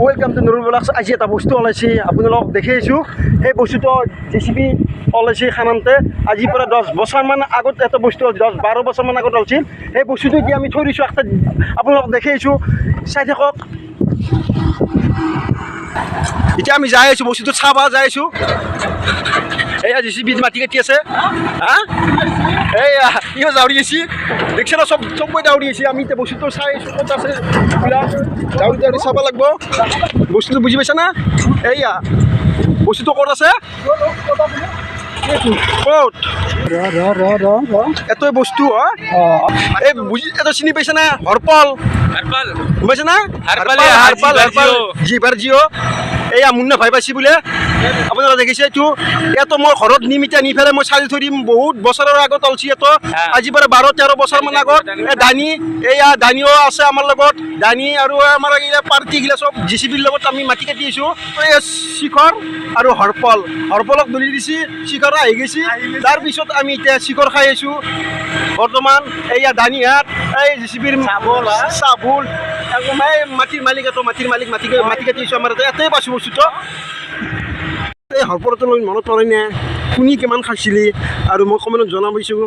Welcome to Nurul blogs. আজি এটা বস্তু ওলাইছে, আপোনালোকক দেখি আছোঁ। সেই বস্তুটো JCB ওলাইছে খানানতে। আজিৰ পৰা 10 বছৰমান আগত এটা বস্তু 10-12 বছৰমান আগত ওলাইছিল। সেই বস্তুটো এতিয়া আমি থৈ দিছোঁ, একটা আপোনালোকক দেখি আছোঁ, চাই থাকক। এতিয়া আমি যাই আছোঁ, বস্তুটো চাব যাই আছোঁ। এয়া JCB মাটি কাটি আছে, হা এয়া ইও দাউৰি আছে, দেখছে না, চবকৈ দাউৰি আছে। আমি এতিয়া বস্তুটো চাই আছোঁ, ক'ত আছে দাউৰি দাউৰি চাব লাগিব। বস্তুটো বুজি পাইছা না? এয়া বস্তুটো ক'ত আছে, ক'ত এটাই বস্তু এই বুজি এটা চিনি পাইছা না? হৰপল গম পাইছা না? হৰপল জিঅ' এয়া মুন্না ভাই পাইছি বোলে, আপোনালোকে দেখিছে। এইটো ইয়াতো মই ঘৰত নিম, এতিয়া নি পেলাই মই চালি থৈ দিম। বহুত বছৰৰ আগত অলছি ইয়াতো, আজিৰ পৰা 12-13 বছৰমান আগত। দানি এয়া দানিও আছে আমাৰ লগত, দানি আৰু আমাৰ এইগিলা পাৰ্টিগিলা চব JCBৰ লগত আমি মাটি কাটি আছোঁ। শিখৰ আৰু হৰপলক দলি দিছে, শিখৰ আহি গৈছে। তাৰপিছত আমি এতিয়া শিখৰ খাই আছোঁ বৰ্তমান। এয়া দানিহাট, এই JCBৰ চাবুল, এই মাটিৰ মালিক, এটো মাটিৰ মালিক মাটি কাটি আছোঁ আমাৰ ইয়াতে পাইছোঁ বস্তুটো। এই হৰপলটো লৈ মনত পৰে নে? কোনে কিমান খাইছিলি আৰু মই কমেণ্টত জনাবইছোঁ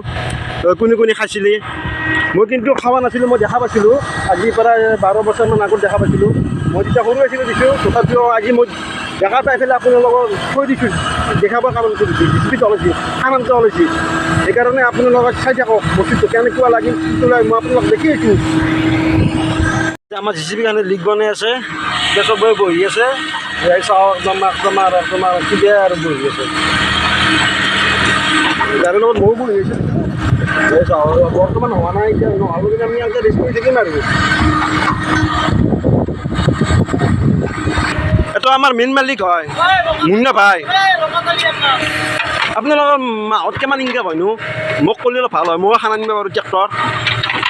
কোনে কোনে খাইছিলি। মই কিন্তু খোৱা নাছিলোঁ, মই দেখা পাইছিলোঁ আজিৰ পৰা 12 বছৰমান আগত দেখা পাইছিলোঁ। মই তেতিয়া সৰু আছিলোঁ দিছোঁ, তথাপিও আজি মই দেখা পাই পেলাই আপোনালোকক কৈ দিছোঁ, দেখাবৰ কাৰণে কৈ দিছোঁ। JCBত ওলাইছে, খানানতে ওলাইছে, সেইকাৰণে আপোনালোকক চাই থাকক বস্তুটো কেনেকুৱা লাগিল, কি মই আপোনালোকক দেখি আছোঁ। আমাৰ JCBৰ কাৰণে লিক বনাই আছে, এতিয়া চবেই বহি আছে, চাওক একদম কিবা আৰু বহি আছে। গাড়ীৰ লগত ময়ো বহি আছোঁ, চাওক বৰ্তমান হোৱা নাই। এতিয়া নহ'ব কিন্তু আমি এতিয়া ৰেষ্ট কৰি থাকিম আৰু। এইটো আমাৰ মেইন মালিক হয় মুন্না ভাই। আপোনালোকৰ মাহত কিমান ইনকাম হয়নো? মোক ক'লে অলপ ভাল হয়, ময়ো খানা নিব পাৰোঁ ট্ৰেক্টৰ।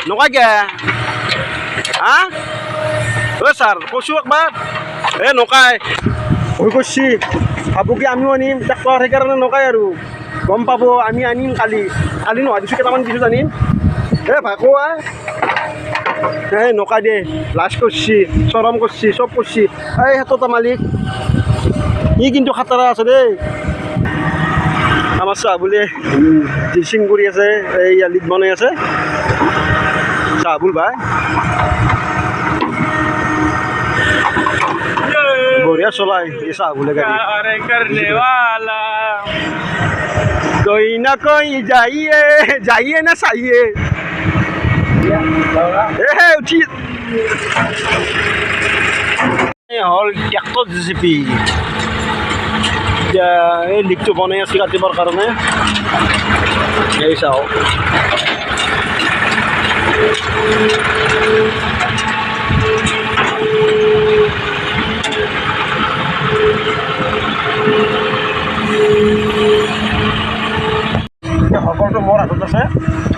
নকয় কে হা ছাৰ কৈছোঁ একবাৰ, নকাই ভয় কৰিছে, ভাবোঁ কি আমিও আনিম ট্ৰেক্টৰ, সেইকাৰণে নকাই আৰু গম পাব। আমি আনিম কালি নহয় দিছোঁ, কেইটামান দিছোঁ আনিম। ভাই কোৱা নকা দে, লাজ কৰিছে, চৰম কৰিছে, চব কৰিছে। এই হাতটা মালিক ই কিন্তু খাটাৰা আছে দেই। আমাৰ চাহ বোলে ড্ৰেছিং কৰি আছে, এই লিক বনাই আছে চাহবুল ভাই। বঢ়িয়া চলাই এই চাহবুলে গাড়ী। কই না কই যাইয়ে না চাইয়ে উঠি হ'ল ট্ৰেক্টৰ JCB। এতিয়া এই লিকটো বনাই আছে কাটিবৰ কাৰণে, এই চাওক। সকলোটো মোৰ হাতত আছে,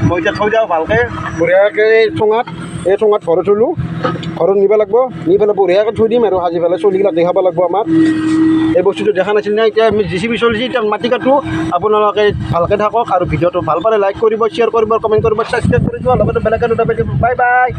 মই এতিয়া থৈ যাওঁ ভালকৈ বঢ়িয়াকৈ এই ঠোঙাত ঘৰত থলোঁ। ঘৰত নিব লাগিব, নি পেলাই বঢ়িয়াকৈ থৈ দিম আৰু সাজি পেলাই চলিগিলাক দেখাব লাগিব আমাক। এই বস্তুটো দেখা নাছিল না, এতিয়া আমি JCB চলিছে, এতিয়া মাটি কাটো। আপোনালোকে ভালকৈ থাকক আৰু ভিডিঅ'টো ভাল পালে লাইক কৰিব, শ্বেয়াৰ কৰিব, কমেণ্ট কৰিব, ছাবস্ক্ৰাইব কৰি দিব, লগতে বেলেগ এটা বাই বাই।